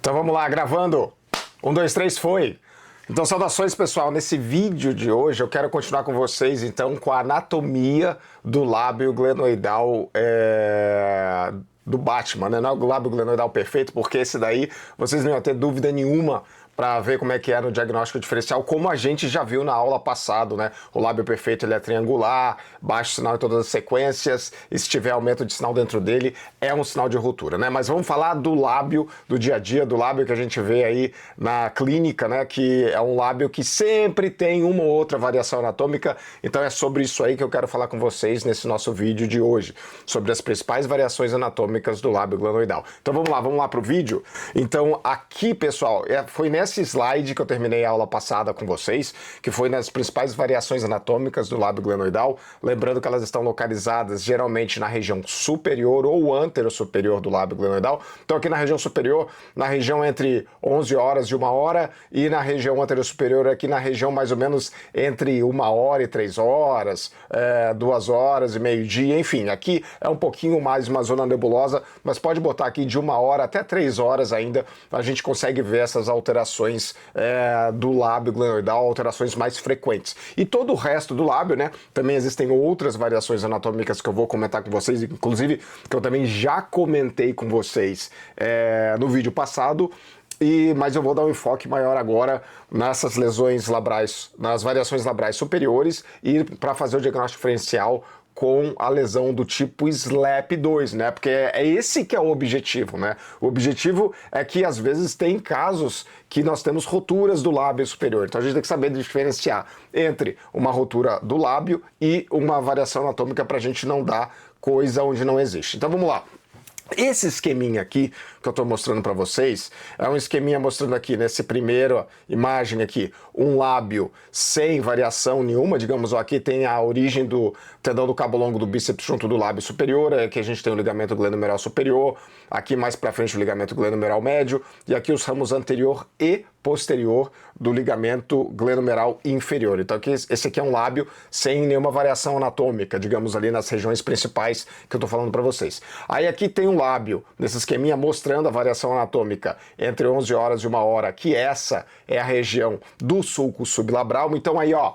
Então vamos lá, gravando. 1, 2, 3, foi! Então, saudações, pessoal. Nesse vídeo de hoje eu quero continuar com vocês, então, com a anatomia do lábio glenoidal do Batman, né? Não é o lábio glenoidal perfeito, porque esse daí vocês não iam ter dúvida nenhuma para ver como é que é no diagnóstico diferencial, como a gente já viu na aula passada, né? O lábio perfeito ele é triangular, baixo sinal em todas as sequências, e se tiver aumento de sinal dentro dele, é um sinal de ruptura, né? Mas vamos falar do lábio do dia a dia, do lábio que a gente vê aí na clínica, né? Que é um lábio que sempre tem uma ou outra variação anatômica, então é sobre isso aí que eu quero falar com vocês nesse nosso vídeo de hoje, sobre as principais variações anatômicas do lábio glenoidal. Então vamos lá pro vídeo. Então aqui, pessoal, foi nesse slide que eu terminei a aula passada com vocês, que foi nas principais variações anatômicas do lábio glenoidal, lembrando que elas estão localizadas geralmente na região superior ou antero-superior do lábio glenoidal. Então aqui na região superior, na região entre 11 horas e 1 hora, e na região antero-superior aqui na região mais ou menos entre 1 hora e 3 horas, 2 horas e meio-dia, enfim, aqui é um pouquinho mais uma zona nebulosa, mas pode botar aqui de 1 hora até 3 horas ainda, a gente consegue ver essas alterações do lábio glenoidal, alterações mais frequentes. E todo o resto do lábio, né? Também existem outras variações anatômicas que eu vou comentar com vocês, inclusive que eu também já comentei com vocês no vídeo passado, mas eu vou dar um enfoque maior agora nessas lesões labrais, nas variações labrais superiores e para fazer o diagnóstico diferencial com a lesão do tipo SLAP2, né? Porque é esse que é o objetivo, né? O objetivo é que às vezes tem casos que nós temos roturas do lábio superior. Então a gente tem que saber diferenciar entre uma rotura do lábio e uma variação anatômica para a gente não dar coisa onde não existe. Então vamos lá. Esse esqueminha aqui que eu estou mostrando para vocês é um esqueminha mostrando aqui nessa primeira imagem aqui um lábio sem variação nenhuma, digamos, ó, aqui tem a origem do tendão do cabo longo do bíceps junto do lábio superior, aqui a gente tem o ligamento glenomeral superior, aqui mais para frente o ligamento glenomeral médio e aqui os ramos anterior e posterior do ligamento glenomeral inferior. Então aqui, esse aqui é um lábio sem nenhuma variação anatômica, digamos ali nas regiões principais que eu estou falando para vocês. Aí aqui tem um lábio nesse esqueminha mostrando a variação anatômica entre 11 horas e 1 hora, que essa é a região do sulco sublabral. Então aí, ó,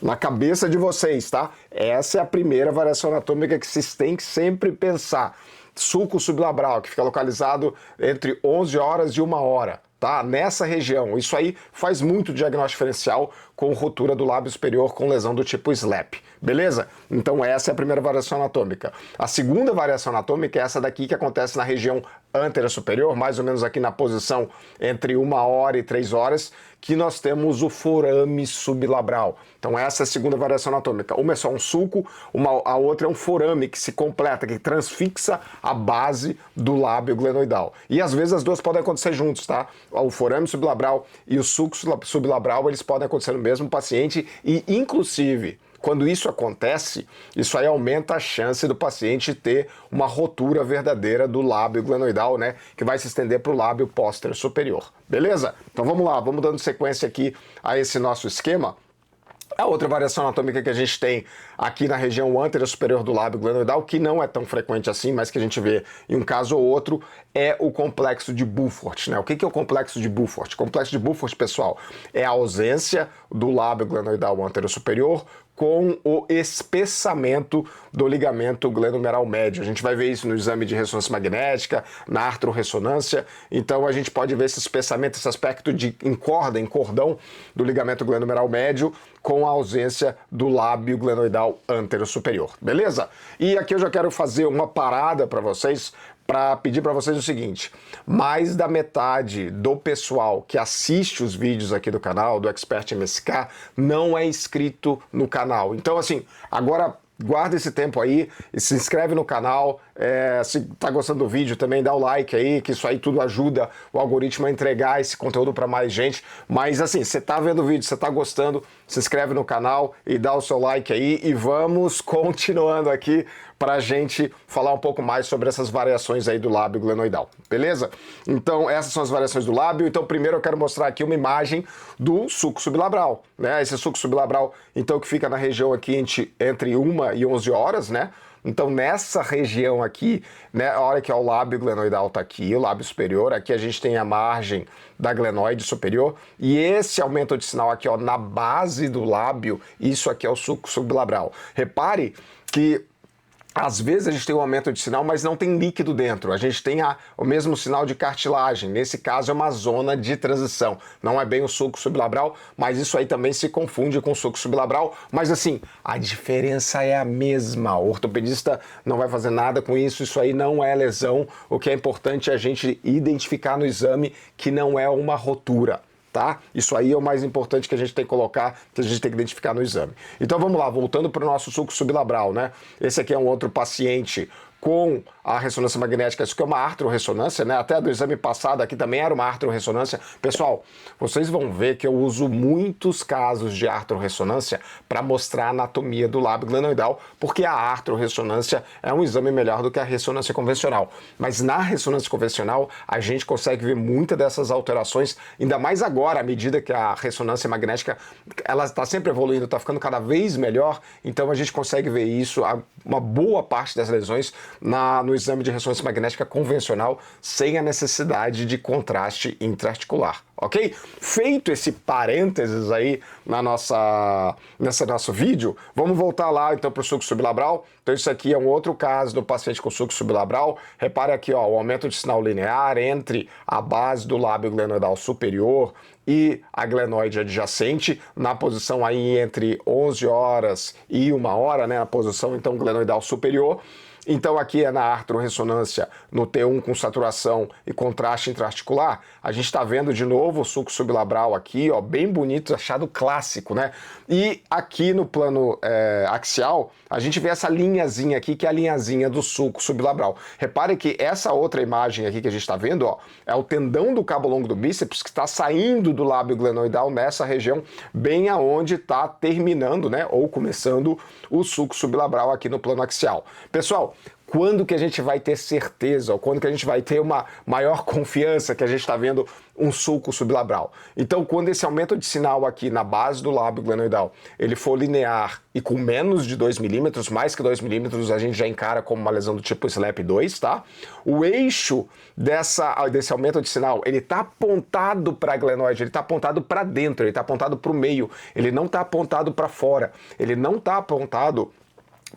na cabeça de vocês, tá? Essa é a primeira variação anatômica que vocês têm que sempre pensar. Sulco sublabral, que fica localizado entre 11 horas e 1 hora. Tá? Nessa região. Isso aí faz muito diagnóstico diferencial com rotura do lábio superior com lesão do tipo SLAP. Beleza? Então essa é a primeira variação anatômica. A segunda variação anatômica é essa daqui que acontece na região antero-superior, mais ou menos aqui na posição entre 1 hora e 3 horas, que nós temos o forame sublabral. Então essa é a segunda variação anatômica. Uma é só um sulco, a outra é um forame que se completa, que transfixa a base do lábio glenoidal. E às vezes as duas podem acontecer juntos, tá? O forame sublabral e o sulco sublabral, eles podem acontecer no mesmo paciente e, inclusive, quando isso acontece, isso aí aumenta a chance do paciente ter uma rotura verdadeira do lábio glenoidal, né? Que vai se estender para o lábio póstero superior. Beleza? Então vamos lá, vamos dando sequência aqui a esse nosso esquema. A outra variação anatômica que a gente tem aqui na região antero-superior do lábio glenoidal, que não é tão frequente assim, mas que a gente vê em um caso ou outro, é o complexo de Beaufort, né? O que é o complexo de Beaufort? O complexo de Beaufort, pessoal, é a ausência do lábio glenoidal antero-superior com o espessamento do ligamento glenomeral médio. A gente vai ver isso no exame de ressonância magnética, na artrorressonância. Então a gente pode ver esse espessamento, esse aspecto de em cordão do ligamento glenomeral médio com a ausência do lábio glenoidal antero-superior. Beleza? E aqui eu já quero fazer uma parada para vocês, para pedir para vocês o seguinte: mais da metade do pessoal que assiste os vídeos aqui do canal, do Expert MSK, não é inscrito no canal. Então, assim, agora guarda esse tempo aí e se inscreve no canal. Se tá gostando do vídeo também dá o like aí, que isso aí tudo ajuda o algoritmo a entregar esse conteúdo para mais gente. Mas assim, você tá vendo o vídeo, você tá gostando, se inscreve no canal e dá o seu like aí e vamos continuando aqui para a gente falar um pouco mais sobre essas variações aí do lábio glenoidal, beleza? Então essas são as variações do lábio. Então primeiro eu quero mostrar aqui uma imagem do sulco sublabral, né? Esse sulco sublabral, então, que fica na região aqui entre 1 e 11 horas, né? Então nessa região aqui, né, a hora que o lábio glenoidal está aqui, o lábio superior, aqui a gente tem a margem da glenoide superior, e esse aumento de sinal aqui, ó, na base do lábio, isso aqui é o sulco sublabral. Repare que às vezes a gente tem um aumento de sinal, mas não tem líquido dentro. A gente tem o mesmo sinal de cartilagem. Nesse caso é uma zona de transição. Não é bem o sulco sublabral, mas isso aí também se confunde com o sulco sublabral. Mas assim, a diferença é a mesma. O ortopedista não vai fazer nada com isso. Isso aí não é lesão. O que é importante é a gente identificar no exame que não é uma rotura. Tá? Isso aí é o mais importante que a gente tem que colocar, que a gente tem que identificar no exame. Então vamos lá, voltando para o nosso sulco sublabral, né? Esse aqui é um outro paciente com a ressonância magnética, isso aqui é uma artrorressonância, né? Até do exame passado aqui também era uma artrorressonância. Pessoal, vocês vão ver que eu uso muitos casos de artrorressonância para mostrar a anatomia do lábio glenoidal, porque a artrorressonância é um exame melhor do que a ressonância convencional. Mas na ressonância convencional, a gente consegue ver muitas dessas alterações, ainda mais agora, à medida que a ressonância magnética, ela está sempre evoluindo, está ficando cada vez melhor, então a gente consegue ver isso, uma boa parte das lesões, no exame de ressonância magnética convencional, sem a necessidade de contraste intraarticular, ok? Feito esse parênteses aí nesse nosso vídeo, vamos voltar lá então para o sulco sublabral. Então isso aqui é um outro caso do paciente com sulco sublabral. Repare aqui, ó, o aumento de sinal linear entre a base do lábio glenoidal superior e a glenoide adjacente, na posição aí entre 11 horas e 1 hora, né, na posição então glenoidal superior. Então aqui é na artrorressonância, no T1 com saturação e contraste intraarticular, a gente está vendo de novo o sulco sublabral aqui, ó, bem bonito, achado clássico, né? E aqui no plano axial, a gente vê essa linhazinha aqui, que é a linhazinha do sulco sublabral. Repare que essa outra imagem aqui que a gente está vendo, ó, é o tendão do cabo longo do bíceps que está saindo do lábio glenoidal nessa região, bem aonde está terminando, né, ou começando o sulco sublabral aqui no plano axial. Pessoal, quando que a gente vai ter certeza, ou quando que a gente vai ter uma maior confiança que a gente está vendo um sulco sublabral? Então, quando esse aumento de sinal aqui na base do lábio glenoidal, ele for linear e com menos de 2 milímetros, mais que 2 milímetros, a gente já encara como uma lesão do tipo SLAP 2, tá? O eixo desse aumento de sinal, ele está apontado para a glenoide, ele está apontado para dentro, ele está apontado para o meio, ele não está apontado para fora, ele não está apontado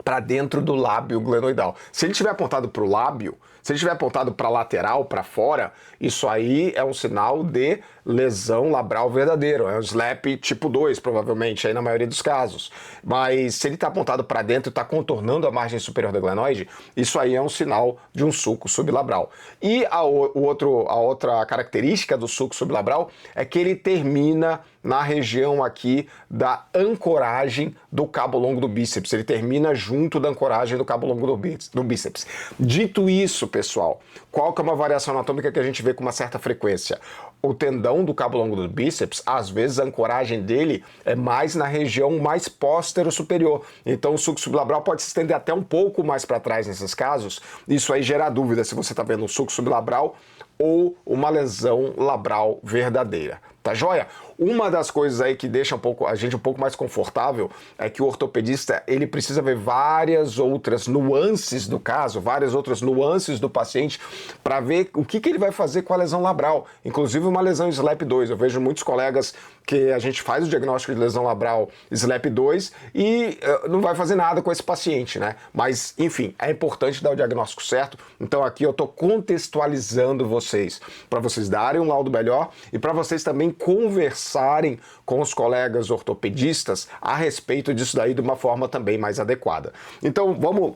para dentro do lábio glenoidal. Se ele estiver apontado para o lábio, se ele estiver apontado para a lateral, para fora, isso aí é um sinal de lesão labral verdadeiro. É um SLAP tipo 2, provavelmente, aí na maioria dos casos. Mas se ele está apontado para dentro e está contornando a margem superior da glenoide, isso aí é um sinal de um sulco sublabral. E a outra característica do sulco sublabral é que ele termina na região aqui da ancoragem do cabo longo do bíceps. Ele termina junto da ancoragem do cabo longo do bíceps. Dito isso, pessoal, qual que é uma variação anatômica que a gente vê com uma certa frequência? O tendão do cabo longo do bíceps, às vezes a ancoragem dele é mais na região mais póstero superior. Então o sulco sublabral pode se estender até um pouco mais para trás nesses casos. Isso aí gera dúvida se você está vendo um sulco sublabral ou uma lesão labral verdadeira. Tá joia? Uma das coisas aí que deixa a gente um pouco mais confortável é que o ortopedista ele precisa ver várias outras nuances do caso, várias outras nuances do paciente para ver o que ele vai fazer com a lesão labral, inclusive uma lesão SLAP 2. Eu vejo muitos colegas que a gente faz o diagnóstico de lesão labral SLAP 2 e não vai fazer nada com esse paciente, né? Mas, enfim, é importante dar o diagnóstico certo. Então aqui eu estou contextualizando vocês, para vocês darem um laudo melhor e para vocês também conversarem com os colegas ortopedistas a respeito disso daí de uma forma também mais adequada. Então vamos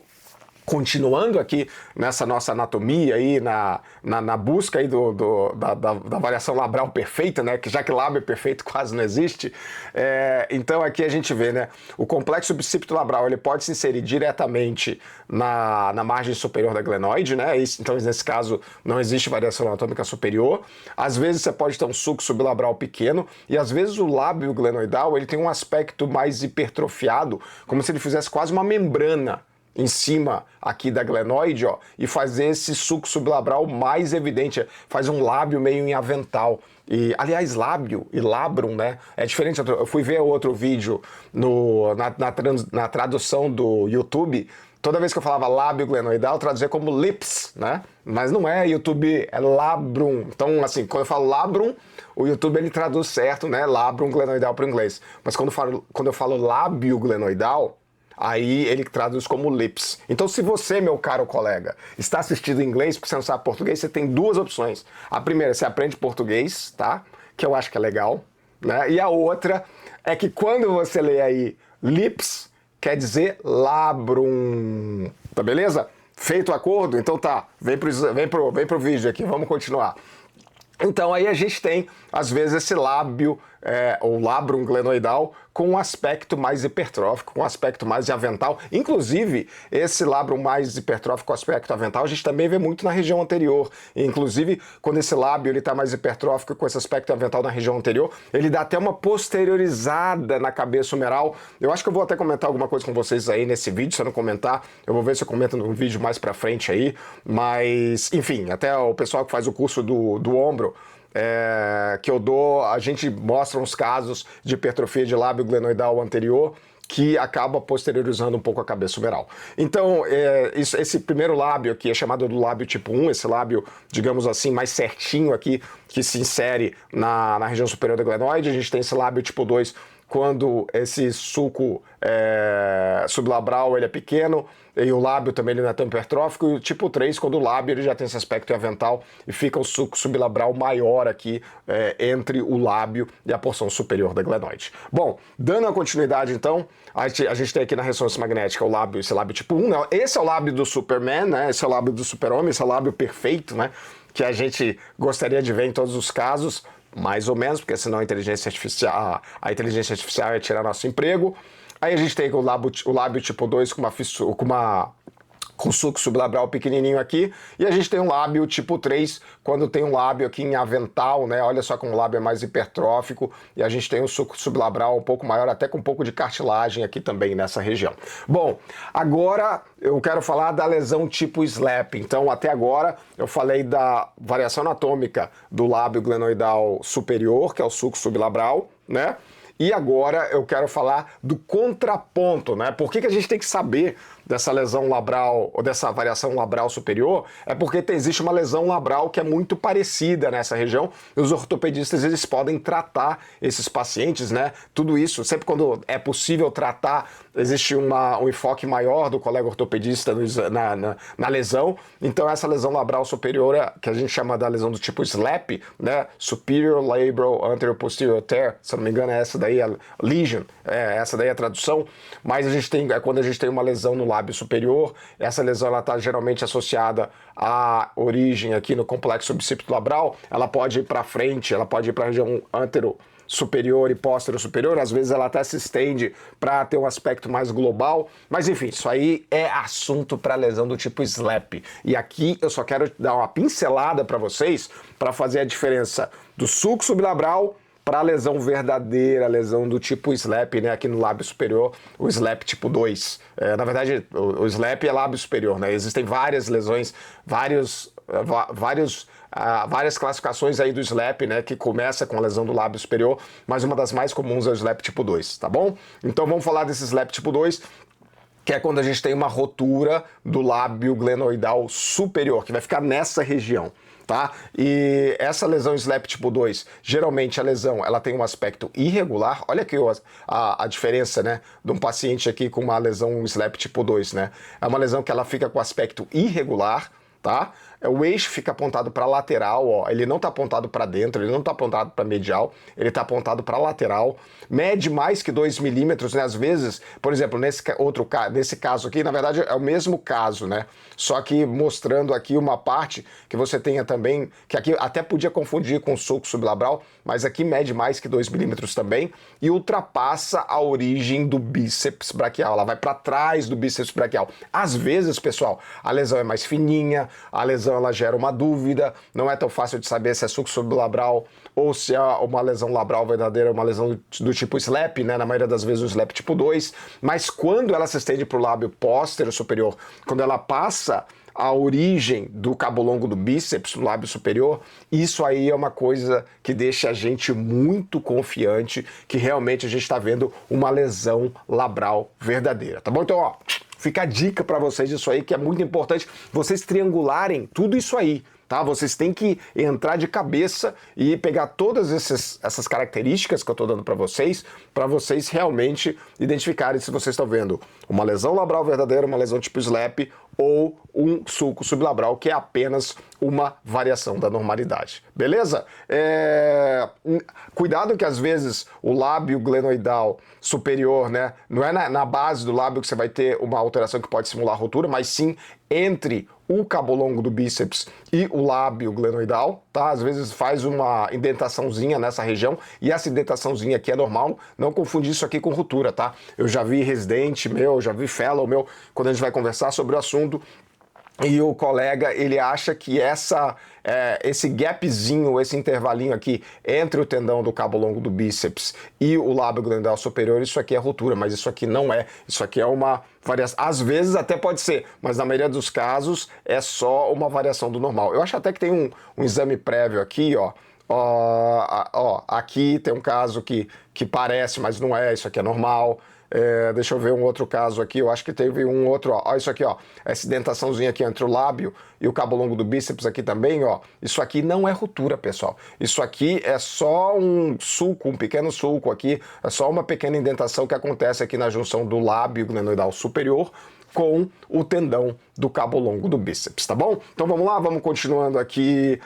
continuando aqui nessa nossa anatomia aí, na busca aí da variação labral perfeita, né? Que já que lábio perfeito quase não existe, então aqui a gente vê, né? O complexo bicípito labral ele pode se inserir diretamente na margem superior da glenoide, né? Então nesse caso não existe variação anatômica superior. Às vezes você pode ter um sulco sublabral pequeno e às vezes o lábio glenoidal ele tem um aspecto mais hipertrofiado, como se ele fizesse quase uma membrana em cima aqui da glenoide, ó, e fazer esse sulco sublabral mais evidente, faz um lábio meio em avental. E, aliás, lábio e labrum, né, é diferente. Eu fui ver outro vídeo na tradução do YouTube, Toda vez que eu falava lábio glenoidal, eu traduzia como lips, né? Mas não é YouTube, é labrum. Então, assim, quando eu falo labrum, o YouTube ele traduz certo, né? Labrum glenoidal para o inglês. Mas quando eu falo lábio glenoidal, aí ele traduz como lips. Então, se você, meu caro colega, está assistindo em inglês porque você não sabe português, você tem duas opções. A primeira, você aprende português, tá? Que eu acho que é legal, né? E a outra é que quando você lê aí lips, quer dizer labrum. Tá beleza? Feito o acordo? Então tá, vem pro vídeo aqui, vamos continuar. Então aí a gente tem, às vezes, esse lábio, ou labrum glenoidal, com um aspecto mais hipertrófico, com um aspecto mais de avental. Inclusive, esse labrum mais hipertrófico com aspecto avental, a gente também vê muito na região anterior. Inclusive, quando esse lábio está mais hipertrófico com esse aspecto avental na região anterior, ele dá até uma posteriorizada na cabeça humeral. Eu acho que eu vou até comentar alguma coisa com vocês aí nesse vídeo, se eu não comentar, eu vou ver se eu comento no vídeo mais pra frente aí. Mas, enfim, até o pessoal que faz o curso do ombro, que eu dou, a gente mostra uns casos de hipertrofia de lábio glenoidal anterior que acaba posteriorizando um pouco a cabeça humeral. Então, esse primeiro lábio aqui é chamado do lábio tipo 1, esse lábio, digamos assim, mais certinho aqui, que se insere na região superior da glenoide. A gente tem esse lábio tipo 2 quando esse sulco sublabral ele é pequeno, e o lábio também ele não é tão hipertrófico, e o tipo 3, quando o lábio ele já tem esse aspecto avental e fica o sulco sublabral maior aqui entre o lábio e a porção superior da glenoide. Bom, dando a continuidade então, a gente tem aqui na ressonância magnética esse lábio tipo 1, né? Esse é o lábio do Superman, né? Esse é o lábio do super-homem, esse é o lábio perfeito, né? Que a gente gostaria de ver em todos os casos, mais ou menos, porque senão a inteligência artificial ia tirar nosso emprego. Aí a gente tem o lábio tipo 2 com suco sublabral pequenininho aqui, e a gente tem um lábio tipo 3, quando tem um lábio aqui em avental, né? Olha só como o lábio é mais hipertrófico, e a gente tem um suco sublabral um pouco maior, até com um pouco de cartilagem aqui também nessa região. Bom, agora eu quero falar da lesão tipo SLAP. Então, até agora, eu falei da variação anatômica do lábio glenoidal superior, que é o suco sublabral, né? E agora eu quero falar do contraponto, né? Por que a gente tem que saber dessa lesão labral, ou dessa variação labral superior? É porque existe uma lesão labral que é muito parecida nessa região, e os ortopedistas eles podem tratar esses pacientes, né? Tudo isso, sempre quando é possível existe um enfoque maior do colega ortopedista na lesão. Então essa lesão labral superior, que a gente chama da lesão do tipo SLAP, né? Superior Labral Anterior Posterior Tear, se eu não me engano é essa daí, a lesion, essa daí é a tradução, mas quando a gente tem uma lesão no lábio superior, essa lesão ela está geralmente associada à origem aqui no complexo bíceps labral, ela pode ir para frente, ela pode ir para a região antero superior e póstero superior, às vezes ela até se estende para ter um aspecto mais global, mas enfim, isso aí é assunto para lesão do tipo SLAP. E aqui eu só quero dar uma pincelada para vocês para fazer a diferença do sulco sublabral para a lesão verdadeira, a lesão do tipo SLAP, né, aqui no lábio superior, o SLAP tipo 2. Na verdade, o SLAP é lábio superior, né? Existem várias lesões, várias classificações aí do SLAP, né, que começa com a lesão do lábio superior, mas uma das mais comuns é o SLAP tipo 2, tá bom? Então vamos falar desse SLAP tipo 2, que é quando a gente tem uma rotura do lábio glenoidal superior, que vai ficar nessa região. Tá? E essa lesão SLAP tipo 2, geralmente a lesão ela tem um aspecto irregular. Olha aqui a diferença, né, de um paciente aqui com uma lesão SLAP tipo 2, né? É uma lesão que ela fica com aspecto irregular, tá? O eixo fica apontado para lateral, ó. Ele não está apontado para dentro, ele não está apontado para medial, ele está apontado para lateral. Mede mais que 2 milímetros, né? Às vezes, por exemplo, nesse caso aqui, na verdade é o mesmo caso, né? Só que mostrando aqui uma parte que você tenha também, que aqui até podia confundir com o sulco sublabral, mas aqui mede mais que 2 milímetros também e ultrapassa a origem do bíceps braquial, ela vai para trás do bíceps braquial. Às vezes, pessoal, a lesão é mais fininha, a lesão ela gera uma dúvida, não é tão fácil de saber se é sulco sublabral ou se é uma lesão labral verdadeira, uma lesão do tipo SLAP, né? Na maioria das vezes o SLAP tipo 2, mas quando ela se estende para o lábio póstero superior, quando ela passa a origem do cabo longo do bíceps, do lábio superior, isso aí é uma coisa que deixa a gente muito confiante que realmente a gente está vendo uma lesão labral verdadeira, tá bom? Então, ó, fica a dica para vocês disso aí, que é muito importante vocês triangularem tudo isso aí. Tá? Vocês têm que entrar de cabeça e pegar todas essas características que eu estou dando para vocês realmente identificarem se vocês estão vendo uma lesão labral verdadeira, uma lesão tipo SLAP ou um sulco sublabral, que é apenas uma variação da normalidade. Beleza? Cuidado que às vezes o lábio glenoidal superior, né, não é na base do lábio que você vai ter uma alteração que pode simular ruptura, mas sim entre o cabo longo do bíceps e o lábio glenoidal, tá? Às vezes faz uma indentaçãozinha nessa região, e essa indentaçãozinha aqui é normal, não confundir isso aqui com ruptura, tá? Eu já vi residente meu, já vi fellow meu, quando a gente vai conversar sobre o assunto, e o colega, ele acha que esse gapzinho, esse intervalinho aqui entre o tendão do cabo longo do bíceps e o lábio glenoidal superior, isso aqui é ruptura, mas isso aqui não é. Isso aqui é uma variação. Às vezes até pode ser, mas na maioria dos casos é só uma variação do normal. Eu acho até que tem um exame prévio aqui, ó. Aqui tem um caso que parece, mas não é, isso aqui é normal. Deixa eu ver um outro caso aqui, eu acho que teve um outro, ó, isso aqui, ó, essa indentaçãozinha aqui entre o lábio e o cabo longo do bíceps aqui também, ó, isso aqui não é ruptura, pessoal, isso aqui é só um sulco, um pequeno sulco aqui, é só uma pequena indentação que acontece aqui na junção do lábio glenoidal superior com o tendão do cabo longo do bíceps, tá bom? Então vamos lá, vamos continuando aqui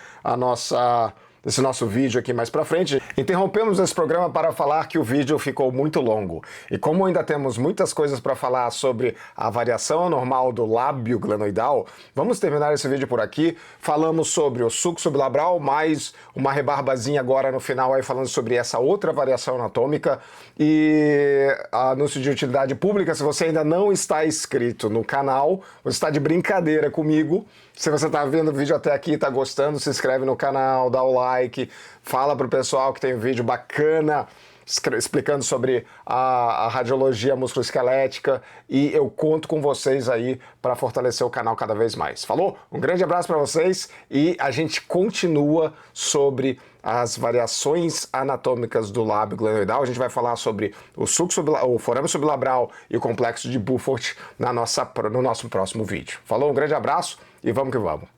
esse nosso vídeo aqui mais pra frente. Interrompemos esse programa para falar que o vídeo ficou muito longo. E como ainda temos muitas coisas para falar sobre a variação anormal do lábio glenoidal, vamos terminar esse vídeo por aqui. Falamos sobre o sulco sublabral, mais uma rebarbazinha agora no final aí falando sobre essa outra variação anatômica. E anúncio de utilidade pública, se você ainda não está inscrito no canal, você está de brincadeira comigo. Se você está vendo o vídeo até aqui e está gostando, se inscreve no canal, dá o like, fala pro pessoal que tem um vídeo bacana explicando sobre a radiologia musculoesquelética, e eu conto com vocês aí para fortalecer o canal cada vez mais. Falou? Um grande abraço para vocês e a gente continua sobre as variações anatômicas do lábio glenoidal. A gente vai falar sobre o forame sublabral e o complexo de Beaufort no nosso próximo vídeo. Falou? Um grande abraço e vamos que vamos.